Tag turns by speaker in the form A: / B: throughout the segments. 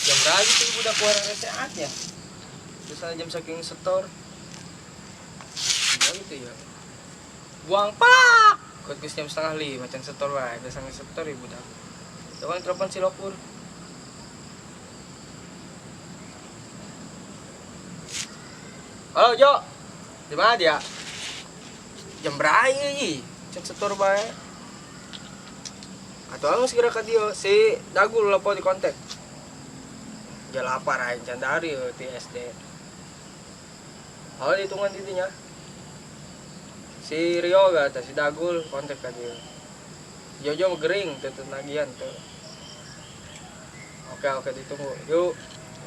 A: Jam berapa tuh udah keluar resehat ya? Terus jam saking setor. Gimana gitu ya? Buang pak! Kod jam setengah 5 macam setor wae, udah sange setor ya budak. Coba telepon si Lokur. Halo Jo, di mana dia? Jam berapa ini? Cek setor bae. Atau aku segera ke dia, si Dagul lapo di kontak. Dia lapar aja candari di SD. Halo hitungan intinya. Si Rio gak ada, si Dagul kontak ke dia. Jojo gering tuh nagian tuh. Oke ditunggu. Yuk.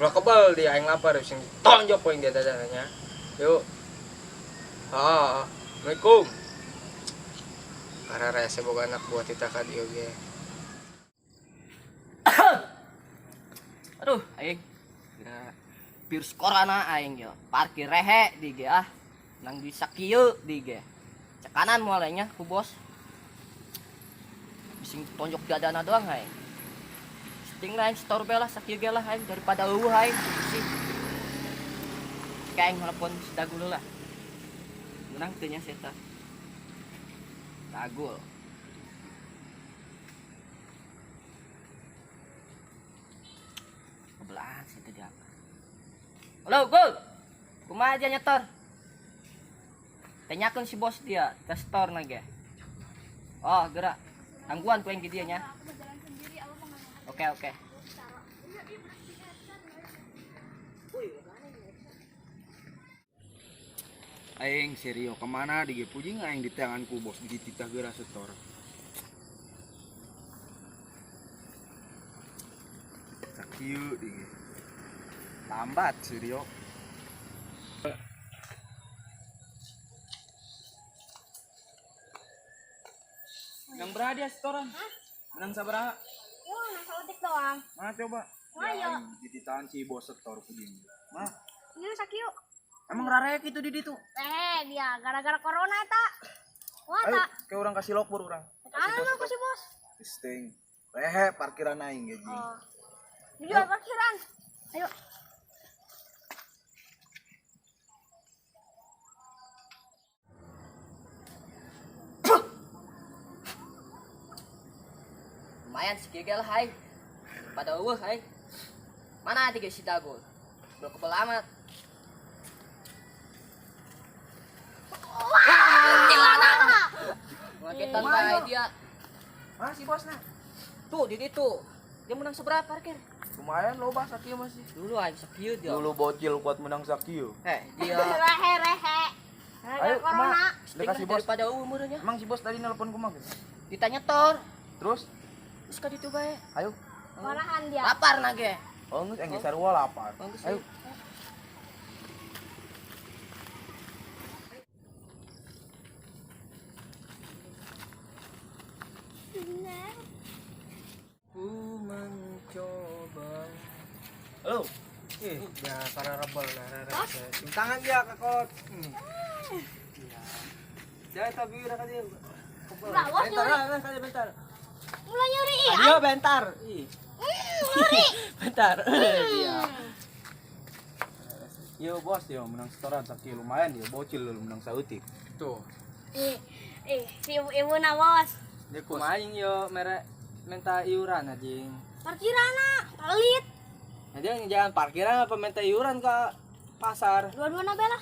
A: Ulah kebal dia aing lapar sing tonjok poin dia dadanya. Yuk. Assalamualaikum. Karena rese boga anak buat kita ka dieu ge.
B: Aduh, aing. Virus corona aing yo. Parkir rehe di ge ah. Nang di sakieu di ge. Cekanan mulainya ku bos. Bising tonjok dadana doang aing. Sting lain store bela sakieu ge lah aing daripada eueuh aing. Kayak aing telepon si Dagul lah. Menang teu nya eta. Dagul. Kebelas itu dia. Halo, Gul. Kumaha aja nyetor? Tanyakeun si bos dia, ke store na ge. Oh, gerak. Tangguan ku yang di dieu nya. Oke.
C: Aing serio kemana di pujing aing di tanganku bos di titah geura setor. Sakieu di lambat serio. Menang berapa dia setoran? Menang sabaraha?
D: Yo, nasa utik doang.
C: Mana coba?
D: Ayo.
C: Ditahan si bos setor puding. Mah,
D: Ini sakit.
C: emang rarek itu di ditu.
D: Dia gara-gara corona eta. Wah,
C: Ayo,
D: tak.
C: ke orang kasih lopur orang.
D: Kanan mah kasih bos.
C: Sting. Rehe parkiran aing gaji.
D: Oh. Dijual parkiran. Ayo.
B: Lumayan si Gegel hai. Pada eueuh hai. Mana tiga si Dago? Udah kebel amat. Ngagetan bae dia.
C: Mana si bosnya?
B: Tuh di situ. Dia menang seberapa parkir?
C: Lumayan loba sakieu masih.
B: Dulu aing sakieu dia.
C: Dulu bocil kuat menang sakieu.
B: Dia
D: Rehe.
C: Ayo,
D: Gara-gara corona.
C: Udah kasih bos.
B: daripada umurnya.
C: Emang si bos tadi nelpon kumaha gitu?
B: Ditanya Tor.
C: Terus,
B: Terus ka ditu bae.
C: ayo.
D: Malahan dia.
B: Lapar nage.
C: Oh, geus engge sarua lapar. Ayo.
A: Ku mencoba.
C: Halo.
A: Ya karena rebel nah.
C: Tangan dia kakot. Saya tapi udah kasih.
D: Enggak, bos nyuri.
C: Kasih bentar.
D: Mulai nyuri ya.
C: Ayo bentar.
D: Nyuri.
C: Bentar. Iya. Yo bos yo menang setoran sakit lumayan dia bocil lu menang sautik.
A: Tuh.
D: Si ibu na bos.
A: Dia kumaing yo merek minta iuran anjing.
D: Parkirana, pelit.
A: Nah, dia jangan parkiran apa minta iuran ke pasar.
D: Dua-dua na bela.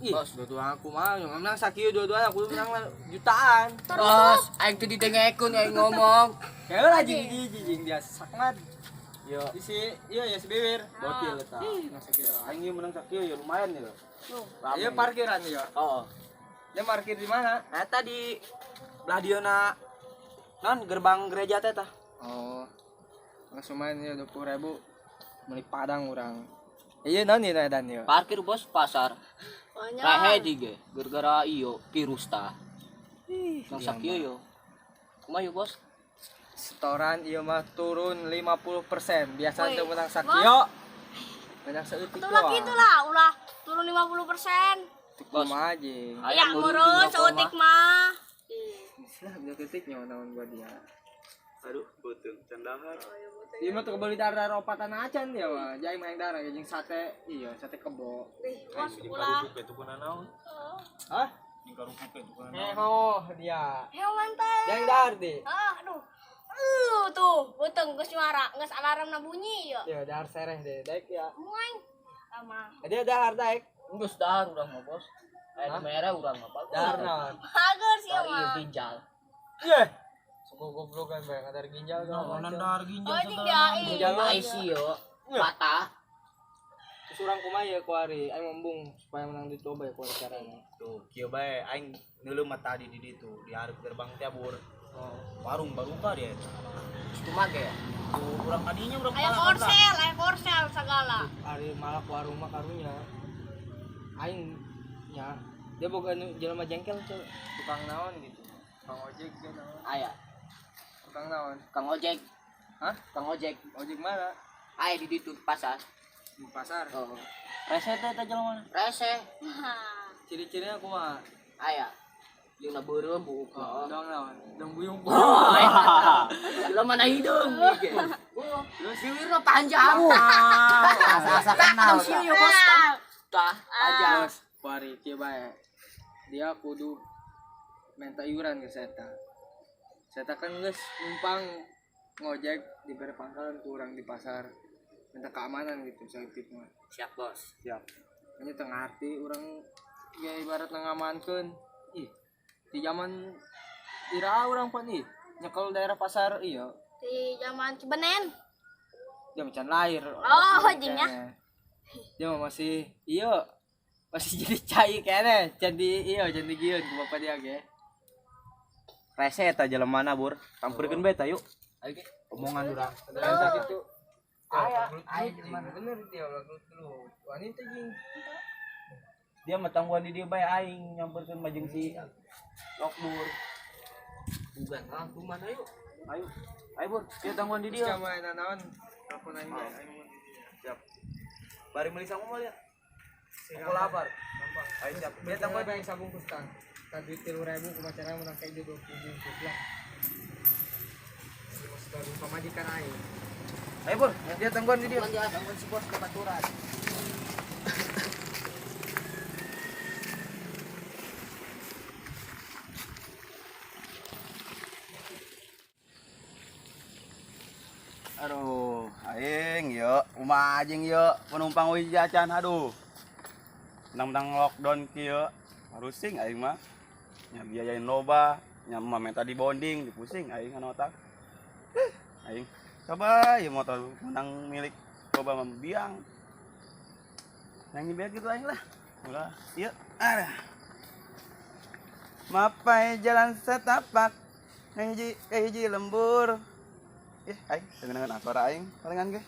A: Bos, dua-dua aku mah yang menang sakieu dua-dua aku menang jutaan.
B: Bos, aing teu didengekeun aing ngomong.
A: Kayak lah jing dia sakmat. Yo, isi iya ya si bibir. Bocil eta. Menang sakieu.
C: Aing ieu menang sakieu ya lumayan ya.
A: Iya parkiran ya.
C: Oh.
A: Dia parkir di mana?
C: Eta di belah dieuna non gerbang gereja teh tah.
A: Oh. Langsung main ya 20.000. Beli padang orang. Iya non ya dan ya.
B: Parkir bos pasar.
D: Banyak.
B: Rehe dige gara-gara iyo virus ta. Nang sakieu yo. Kumaha yo bos?
A: Setoran iya mah turun 50%. Biasa
D: Woi,
A: tuh menang sakio. Menang seutik
D: Itulah
A: doang.
D: gitulah, ulah turun 50%.
A: Tuh mah aja.
D: Ya murun seutik mah.
A: Lah dia ketiknya naon gua dia.
C: Aduh, beuteung can dahar.
A: Iya mah tuh kebeli darah opatan acan dia mah. Jai main darah jeung sate. Iya, sate kebo.
D: Bos ulah.
C: Itu kuna naon?
A: Hah?
C: Jeung karupuke itu kuna
A: Oh, dia.
D: Heo mantap.
A: Yang dar di.
D: Aduh. Tuh, beuteung geus nyuara, geus alarmna bunyi ya.
A: Ya, dar sereh deh. Daek ya.
D: Muaing. Sama.
A: Dia dahar daek.
B: Geus dahar urang mah bos. Aya merah urang mah bagus.
A: Dahar naon?
D: Bagus ya
B: Iya
D: mah.
B: ginjal.
A: Iya. Suku goblokan banyak ada ginjal kan.
C: Naonan dahar ginjal.
D: Oh, jeung dia.
B: Ginjal mah ICU patah.
A: Terus urang kumaha ya kuari aing membung supaya menang dicoba ya kuari caranya.
C: Tuh, kieu bae aing neuleuh mah tadi di ditu, di hareup gerbang Tiabur.
A: Oh.
C: Warung baru ka dia.
B: Itu mah ge.
C: Tuh, urang kadinya urang
D: Aya korsel segala.
A: Ari malak warung mah karunya. Aing nya dia boga nu jelema jengkel tuh tukang naon gitu. Tukang ojek dia naon.
B: Aya
A: Tukang naon?
B: Kang ojek.
A: Hah?
B: Kang ojek.
A: Ojek mana?
B: Aya di ditu pasar.
A: Di pasar.
B: Oh.
A: Rese teh eta jelema.
B: Rese.
A: Ciri-cirinya kumaha?
B: Aya. Jeung na beureum buuk.
A: Oh, dong naon? Dong buyung.
B: Jelema mana hidung ge. Terus bibirna panjang.
C: Asa-asa kenal.
B: Tah sieu yo bos. Tah panjang.
A: Bos, kuari kieu bae. Dia kudu minta iuran ke saya. Saya kan geus numpang ngojek di pangkalan kurang di pasar. Minta keamanan gitu sakit mah.
B: Siap bos.
A: Siap. Ini tengah arti orang ya ibarat ngamankeun. Ih. Di zaman ira orang pan ih nyekel daerah pasar iya.
D: Di zaman Cibenen.
A: Dia macan lahir.
D: Oh, jingnya.
A: Dia mah masih iya. Masih jadi cai kene. Jadi iya jadi gieun ku bapak dia ge.
C: Rese eta jelemana Bur. Campurkeun bae ta yuk.
B: Ayo ge.
C: Omongan urang.
A: Ada gitu.
C: Aya,
A: bener dia lagu dulu. Wanita jing.
C: Dia matangguan di dia bae aing nyamperkeun majeng si Lokbur.
B: Bukan, mana yuk?
C: Ayo. Ayo Bur, kita tangguhan di
A: Dia
C: dia.
A: main naon? Telepon aing bae. Aing mau.
C: Siap. Bari meuli sangu mah ya.
A: Sing
C: Aku lapar.
A: Gampang.
C: Ayo siap.
A: Dia
C: Dia
A: tambah
C: tangguhan.
A: yang sabungkus tang. Tadi 3.000 ke pacaran menang kayak 20 bungkus lah. Baru pemajikan aing.
C: Ayo Bur, dia tangguhan di dia.
B: Bukan dia, gangguan si bos kebaturan.
C: Aduh, aing yuk, umah anjing yuk, penumpang wis jajan aduh. Nang lockdown kieu, harusing aing mah. Nya biayain loba, nya mah minta di bonding, dipusing aing kana otak. Aing coba ya motor menang milik loba mah biang. Yang biar gitu aing lah. Ulah, yuk. Ada. Mapai jalan setapak, hiji lembur. Aing dengan aku aing palingan ge.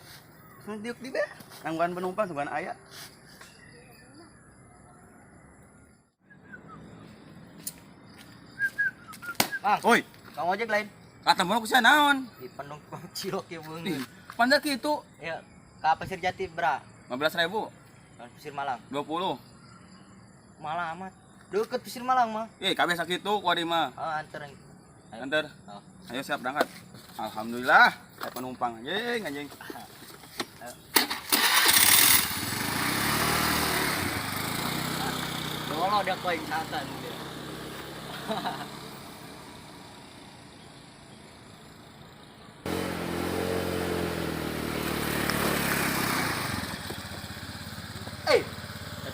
C: Diuk di beh. Nangguan penumpang sugan aya.
B: Bang,
C: Oi,
B: Kang ojek lain.
C: kata mau ku sia naon?
B: Di penumpang cilok ya bang.
C: Pandai kitu
B: Ya, ke Pasir Jati bra.
C: 15.000,
B: Pasir Malang.
C: 20.
B: Malang amat. Deket Pasir Malang mah.
C: Kabeh sakitu ku ari mah.
B: Oh, antar. Ayo.
C: Antar.
B: Oh.
C: Ayo siap berangkat. Alhamdulillah, ada penumpang anjing anjing.
B: Dolo ada koin satan dia.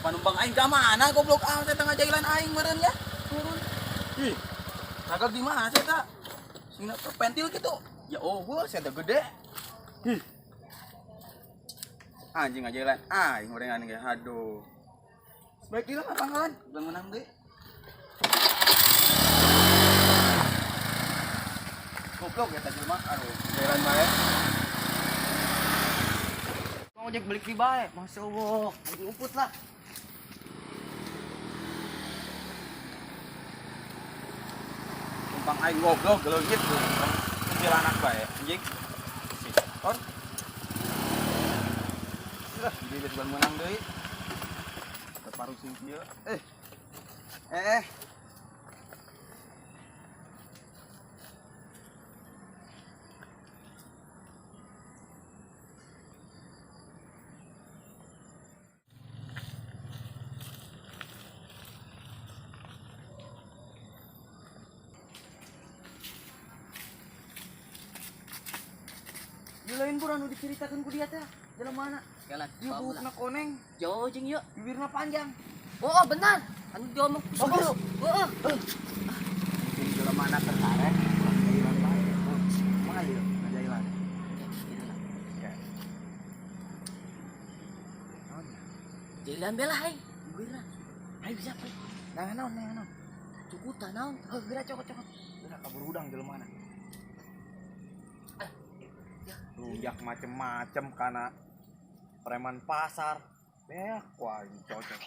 C: Penumpang aing ka mana goblok saya tengah jailan aing meureun ya. Turun. Ih. Ragal di mana saya tak? Singna pentil gitu. Ya oh, saya teh gede. Ih. Anjing aja jalan. Aing gorengan ge. Aduh. Sebaiknya lah pangkalan, udah menang deh. Goblok ya tadi mah. Aduh, jalan bae.
B: Kang ojek balik di bae. Masya Allah. Lagi uput lah.
C: Tumpang aing goblok geleugit tuh. Kuntilanak bae, anjing. Kon. Lah, dia geus menang deui. Paru sing kieu.
B: Lain pura nu diceritakan ku dia teh. Jalan mana? Jalan.
C: Ieu buukna koneng,
B: Jauh jeung yuk.
C: bibirna panjang.
B: Oh, benar. Anu diomong ku
C: Oh,
B: Heeh.
C: Sing jalan mana tertarik? Jailan bae. Mana ieu? Jailan. Ya.
B: Jalan bela hai. Bibirna. Hai bisa pe.
C: Naon.
B: Cukutan naon?
C: Heuh, geura cokot. Geura kabur udang jelema mana? Rujak macem-macem karena preman pasar. Wah, ini cocok.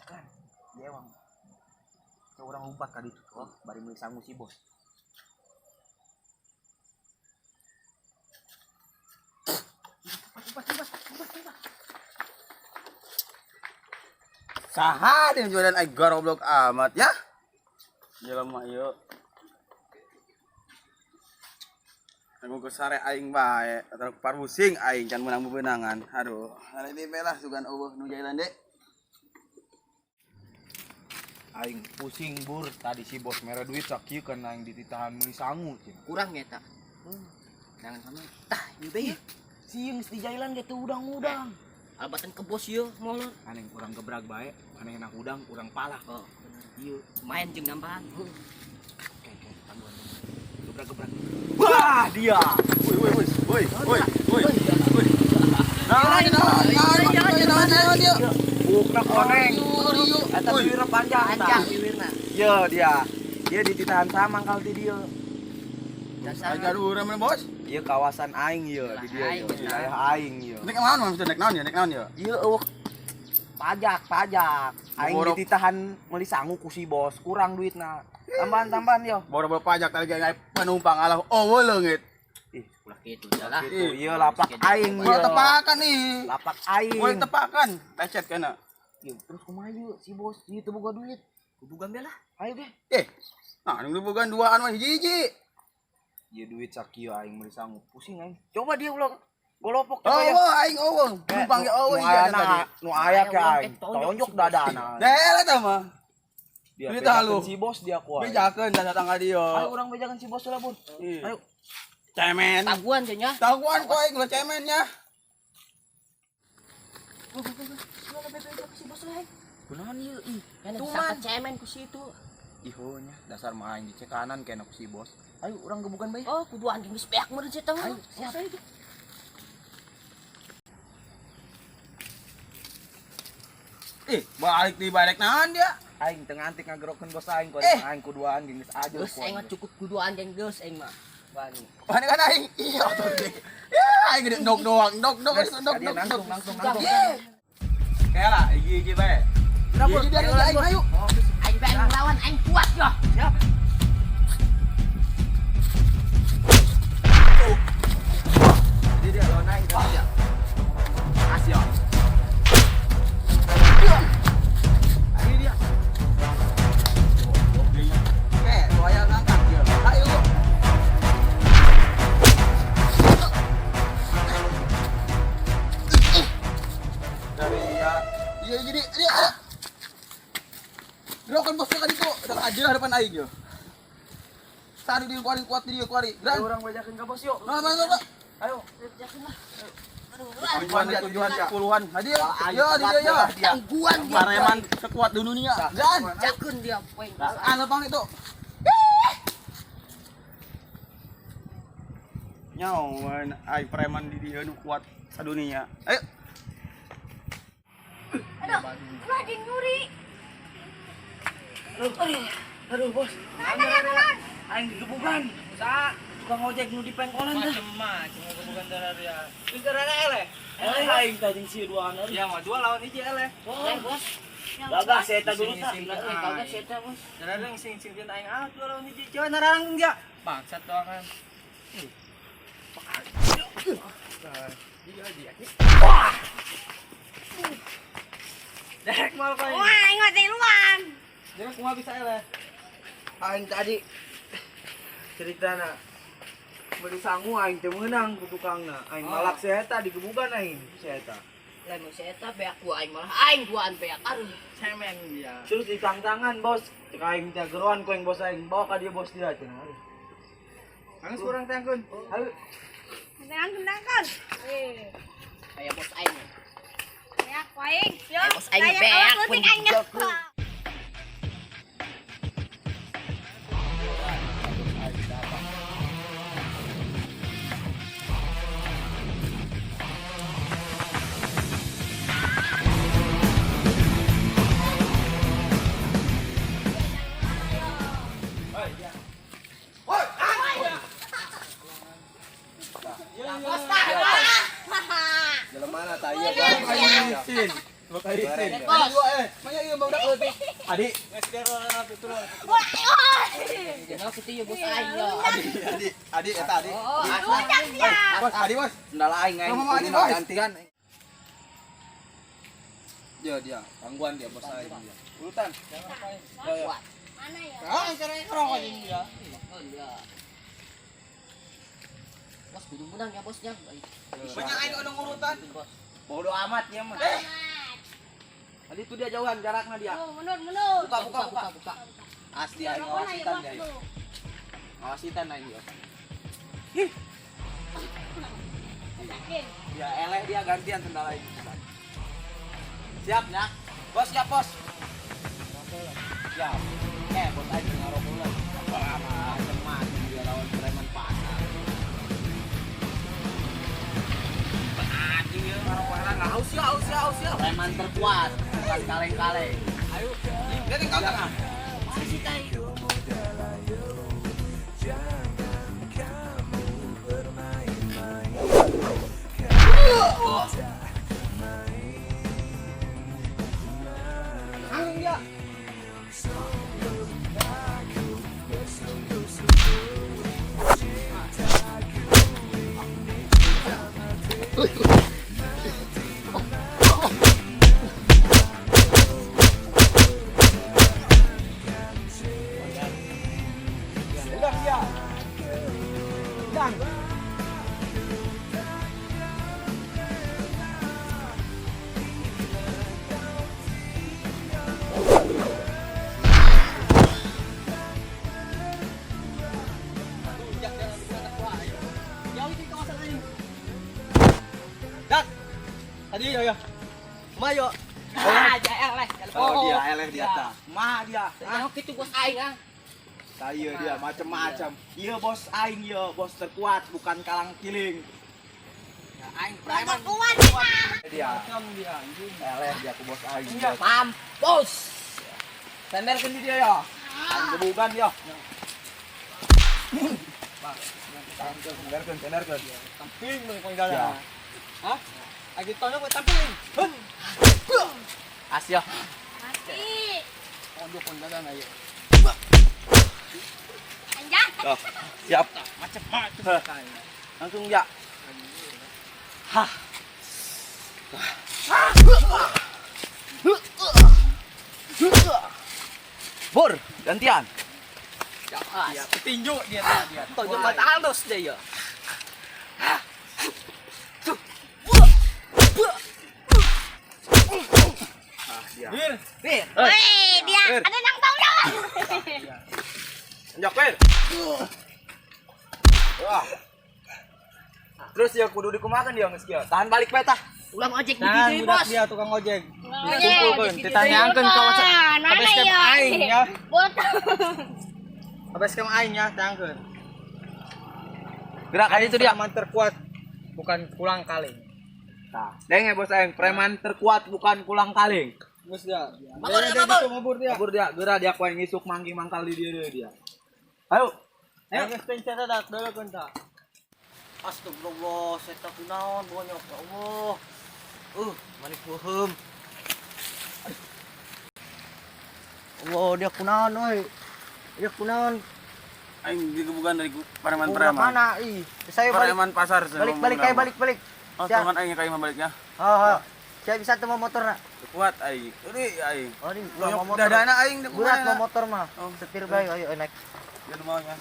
C: Kan, dia bang. Orang umpat kali itu. Oh, bari meuli sangu si bos. Saha dia jualan ai goblok amat ya. Jelema ieu. Aku ke sare aing bae, atau parusing aing can menang bebenangan. Aduh, hari ini belah sugan eueuh nu jailan dek. Aing pusing bur, tadi si bos mere duit sakieu kan aing dititahan meuli sangu cenah.
B: Kurang ya tak? Jangan sama. Tah, ieu be.
C: Sieung di jailan ge teu udang-udang.
B: Albatan ke bos yeuh molor.
C: Aneh kurang gebrag bae, aneh enak udang, urang palah.
B: Oh, ieu main jeung nambahan.
C: Oke, tangguhan. Gebrag-gebrag. Wah, dia. Woi. Nah, dia. Bukna koneng. Eta bibirna panjang.
B: Panjang bibirna.
C: Iya dia. Dia dititahan sama mangkal ti dieu.
B: Dasar.
C: Garuda mana bos? Iya kawasan aing ieu di dieu.
B: Aing, benar.
C: Wilayah aing ieu. Nek naon mah nek naon ya?
B: Ieu eueuh Pajak. Aing
C: Borok.
B: dititahan meuli sangu ku si bos, kurang duitna. Tambahan yo.
C: Boro-boro pajak tadi kayak penumpang alah oh leungit.
B: Ih, ulah kitu lah.
C: Ih,
B: Ieu lapak aing
C: Mau
B: ieu.
C: tepakan nih.
B: Lapak aing.
C: Mau tepakan. Lecet kana.
B: Ieu terus kumaha ieu si bos ieu teu boga duit. Kudu gambil lah. Ayo ge.
C: Nah, nu bukan duaan mah hiji-hiji.
B: Ieu duit sakieu aing meuli sangu. Pusing aing. Coba dia ulah golopok
C: Oh, aing eueuh. Penumpang ge eueuh iya tadi.
B: Nu aya ke aing. Tonjok dadana.
C: Dele tah mah.
B: Dia
C: Duit
B: bejakeun
C: halu.
B: si bos dia ku.
C: Bejakeun dan datang ka dieu.
B: Ayo urang bejakeun si bos lah, Bun.
C: Ih.
B: Ayo.
C: Cemen.
B: Taguan nya.
C: Taguan kok aing lah cemennya.
B: Kunaon ieu ih?
D: Tuman cemen ku situ.
C: Ihonya dasar mah aing dicekanan kena ku si bos.
B: Ayo urang gebugan bae.
D: Oh, kudu anjing geus beak meureun sia teh.
B: Ayo, siap.
C: Balik di balik nahan dia.
B: Aing teu ngantik ngagerokeun bos aing ku aing kuduaan geus aja.
D: Geus aing mah cukup kudu anjing geus aing mah.
B: Bani.
C: Mana kan aing? Iya tuh dia. Ya, aing gede nok doang, nok.
B: Langsung.
C: Kayak lah, iki bae. Iki dia aing ayo.
D: Aing bae ngelawan aing kuat yo.
B: Siap. Dia lawan aing kan dia. Asyik. Ayo dia.
C: Oke, loyal ngangkat dia. Ayo. Dari dia. Iya jadi dia. Gerakan bos kan itu udah aja hadapan aing yo. Tadi dia kuat dia kuari.
B: Ayo urang bejakeun ka bos yuk.
C: Nah.
B: Ayo.
C: Tujuan puluhan. Hadi ya. Ya dia ya.
D: Tangguan dia.
C: Pareman sekuat di dunia. Dan
D: Jakeun dia poin.
C: anu pang itu. Nyawan ai preman di dia nu kuat sadunia. Ayo.
D: Aduh, lagi nyuri.
B: Aduh bos.
D: Nahan.
B: Aing digebugan. Sa tukang ojek nu di pengkolan teh.
A: Macem gebukan darah dia.
B: Pinterana eleh. Aing tadi si duaan.
A: Ya mah dua lawan hiji eleh.
D: Bos.
B: Gagah saya tak dulu tak.
D: Kagak sih teh, Bos.
A: Darah yang sing aing ah dua lawan hiji. Coba narang dia. Bangsat doang kan. Dek mal kau.
D: Wah, aing mah teh luan.
A: Dek kumaha bisa eleh.
B: Aing tadi ceritana beri sangu aing teu meunang ku tukangna. Aing malak saya eta digebugan aing saya eta.
D: Lamun saya teh beak ku aing malah aing duaan beak. Aduh.
A: Cemen dia.
B: Terus ditangtangan bos. Cek aing teh geroan ku yang bos aing bawa ka dia bos dia cenah.
A: Anggus kurang tangkun.
B: Ayo.
D: Tangkan. Kayak bos aing. Beak ku aing. Yo.
B: Bos aing
D: Kayak
B: beak,
D: awas leutik
B: pun
D: aing nya.
B: jago.
D: Bos tah.
C: Jalan mana tayo?
D: Isin.
C: Lo kayo isin.
D: Bos.
C: Maya iya mau dak leutik. Adi.
D: Wah.
B: Jangan putih bos aing yo.
C: Adi eta adi.
D: Oh, udah siap.
C: Bos, adi bos.
B: Sendal aing aing.
C: Ngomong Adi,
B: kudu
C: bos.
B: gantian.
C: Dia tangguhan dia bos saya dia. Urutan.
D: Mana ya?
C: Ah, caranya ngerokok dia.
B: Bos kudu menang ya bosnya.
C: Banyak aing udah urutan.
B: Bos. Bodo amat ya mah. Tadi itu dia jauhan jaraknya dia.
D: Mundur.
B: Buka. Asli aing ngawasitan dia. Ngawasitan aing yo. Ya eleh dia gantian sendal aing. Siap ya. Bos siap bos. Siap. Bos aing ngarok ulah. Macam mati dia lawan preman pasar. Anjing ya ngarok ulah enggak haus ya. Preman terkuat, bukan kaleng-kaleng. Ayo. Dia tinggal tengah. Hilang dia. Hilang. Dak. Tadi ya. Mayo.
D: Ah, jangan lah.
B: Oh, dia eleh dia ta. Mah dia.
D: Tengok itu bos aing ah.
B: Saya dia macam-macam. Iya bos aing iya, bos terkuat bukan kalang kiling. Ya, aing preman.
D: Kuat
B: Dia. Eleh dia ku bos aing.
D: Mampus.
B: Sandarkan dia ya. Aing gebukan dia. Sandarkan.
A: Tampil mo kung
B: Ya.
A: gala. Ha? Agi tono ko tampil.
B: Asya.
D: Mati.
A: Kondo kung gala na yun.
D: Anjay.
B: Tuh, siap.
A: Macam-macam.
B: Langsung ya. Hah. Bor, gantian.
A: Ya, petinju dia tadi.
B: Tonton halus dia ya.
A: Bir.
B: Nih,
D: Wih, dia
B: Bir.
D: ada nang tolong.
B: njok pen. Wah. Terus ya kudu dikumakan dia geus kieu. Tahan balik peta.
D: Ulang ojek
A: Nah,
D: di
A: budak
D: bos.
A: dia tukang ojek.
D: Ojek.
A: Kumpulkan, ditanyakan kawasan.
D: Mana
A: Habis ke
D: ya?
A: aing ya.
D: Bot.
A: Habis ke aing ya, tanyakan.
B: Gerakan itu dia.
A: Preman terkuat, bukan pulang kaling.
B: Nah, deng ya bos aing, preman terkuat bukan kulang kaling.
A: Bos dia. Dia itu ngabur dia.
B: Kabur dia, geura dia kuat ngisuk manggi mangkal di dia. Ayo.
A: Ayo geus pencet dak dulu konta.
B: Astagfirullah, saya tak kunaon bonyok ya Allah. Manik bohem. Allah, dia kunaon euy. Dia kunaon.
C: Aing digebukan dari preman
B: Bukan
C: preman.
B: mana ih. Saya balik
C: Preman pasar.
B: balik.
C: Oh,
B: Ya.
C: teman aing kayak baliknya.
B: Oh. Saya bisa temu motor nak.
C: Kuat aing. Ini aing.
B: Oh, ini
C: Loyok
B: mau motor.
C: dadana aing
B: Berat mau motor mah.
C: Oh.
B: Setir bae ayo naik.
C: Jangan maunya.